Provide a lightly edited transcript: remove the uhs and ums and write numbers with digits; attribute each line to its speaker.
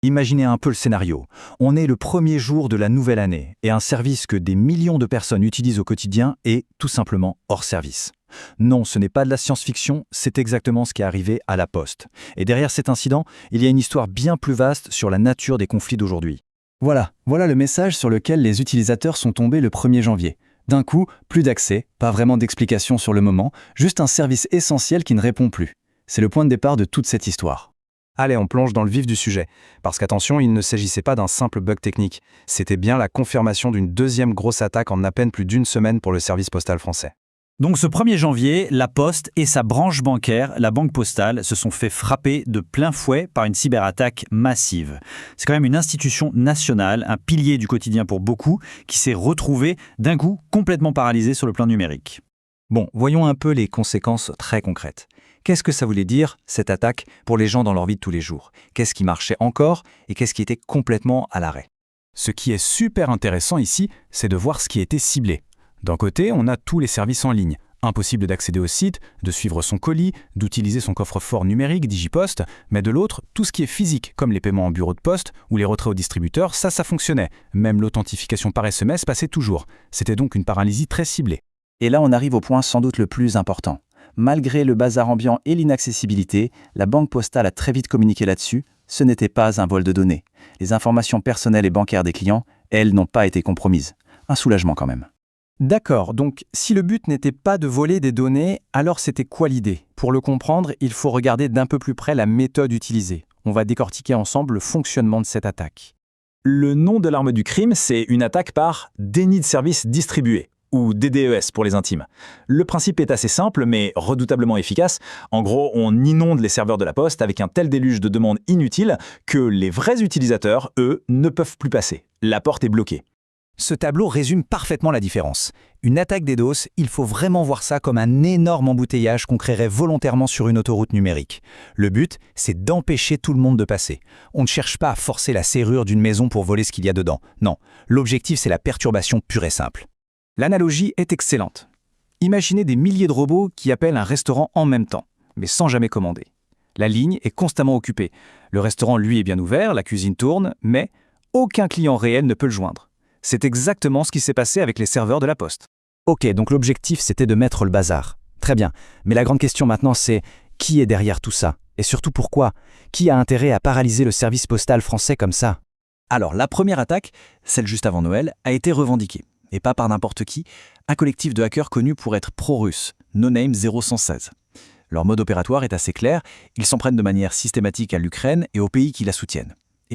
Speaker 1: Imaginez un peu le scénario. On est le premier jour de la nouvelle année et un service que des millions de personnes utilisent au quotidien est tout simplement hors service. Non, ce n'est pas de la science-fiction, c'est exactement ce qui est arrivé à La Poste. Et derrière cet incident, il y a une histoire bien plus vaste sur la nature des conflits d'aujourd'hui.
Speaker 2: Voilà le message sur lequel les utilisateurs sont tombés le 1er janvier. D'un coup, plus d'accès, pas vraiment d'explication sur le moment, juste un service essentiel qui ne répond plus. C'est le point de départ de toute cette histoire.
Speaker 3: Allez, on plonge dans le vif du sujet. Parce qu'attention, il ne s'agissait pas d'un simple bug technique. C'était bien la confirmation d'une deuxième grosse attaque en à peine plus d'une semaine pour le service postal français.
Speaker 4: Donc ce 1er janvier, La Poste et sa branche bancaire, la Banque Postale, se sont fait frapper de plein fouet par une cyberattaque massive. C'est quand même une institution nationale, un pilier du quotidien pour beaucoup, qui s'est retrouvé d'un coup complètement paralysé sur le plan numérique.
Speaker 1: Bon, voyons un peu les conséquences très concrètes. Qu'est-ce que ça voulait dire, cette attaque, pour les gens dans leur vie de tous les jours? Qu'est-ce qui marchait encore et qu'est-ce qui était complètement à l'arrêt?
Speaker 3: Ce qui est super intéressant ici, c'est de voir ce qui était ciblé. D'un côté, on a tous les services en ligne. Impossible d'accéder au site, de suivre son colis, d'utiliser son coffre-fort numérique Digipost, mais de l'autre, tout ce qui est physique, comme les paiements en bureau de poste ou les retraits au distributeur, ça fonctionnait. Même l'authentification par SMS passait toujours. C'était donc une paralysie très ciblée.
Speaker 2: Et là, on arrive au point sans doute le plus important. Malgré le bazar ambiant et l'inaccessibilité, la Banque Postale a très vite communiqué là-dessus. Ce n'était pas un vol de données. Les informations personnelles et bancaires des clients, elles, n'ont pas été compromises. Un soulagement quand même.
Speaker 5: D'accord, donc si le but n'était pas de voler des données, alors c'était quoi l'idée? Pour le comprendre, il faut regarder d'un peu plus près la méthode utilisée. On va décortiquer ensemble le fonctionnement de cette attaque.
Speaker 6: Le nom de l'arme du crime, c'est une attaque par déni de service distribué, ou DDES pour les intimes. Le principe est assez simple, mais redoutablement efficace. En gros, on inonde les serveurs de la Poste avec un tel déluge de demandes inutiles que les vrais utilisateurs, eux, ne peuvent plus passer. La porte est bloquée.
Speaker 1: Ce tableau résume parfaitement la différence. Une attaque DDoS, il faut vraiment voir ça comme un énorme embouteillage qu'on créerait volontairement sur une autoroute numérique. Le but, c'est d'empêcher tout le monde de passer. On ne cherche pas à forcer la serrure d'une maison pour voler ce qu'il y a dedans. Non, l'objectif, c'est la perturbation pure et simple.
Speaker 5: L'analogie est excellente. Imaginez des milliers de robots qui appellent un restaurant en même temps, mais sans jamais commander. La ligne est constamment occupée. Le restaurant, lui, est bien ouvert, la cuisine tourne, mais aucun client réel ne peut le joindre. C'est exactement ce qui s'est passé avec les serveurs de la Poste.
Speaker 2: Ok, donc l'objectif c'était de mettre le bazar. Très bien, mais la grande question maintenant c'est qui est derrière tout ça? Et surtout pourquoi? Qui a intérêt à paralyser le service postal français comme ça?
Speaker 1: Alors, la première attaque, celle juste avant Noël, a été revendiquée. Et pas par n'importe qui, un collectif de hackers connu pour être pro-russe, NoName 0116. Leur mode opératoire est assez clair, ils s'en prennent de manière systématique à l'Ukraine et aux pays qui la soutiennent.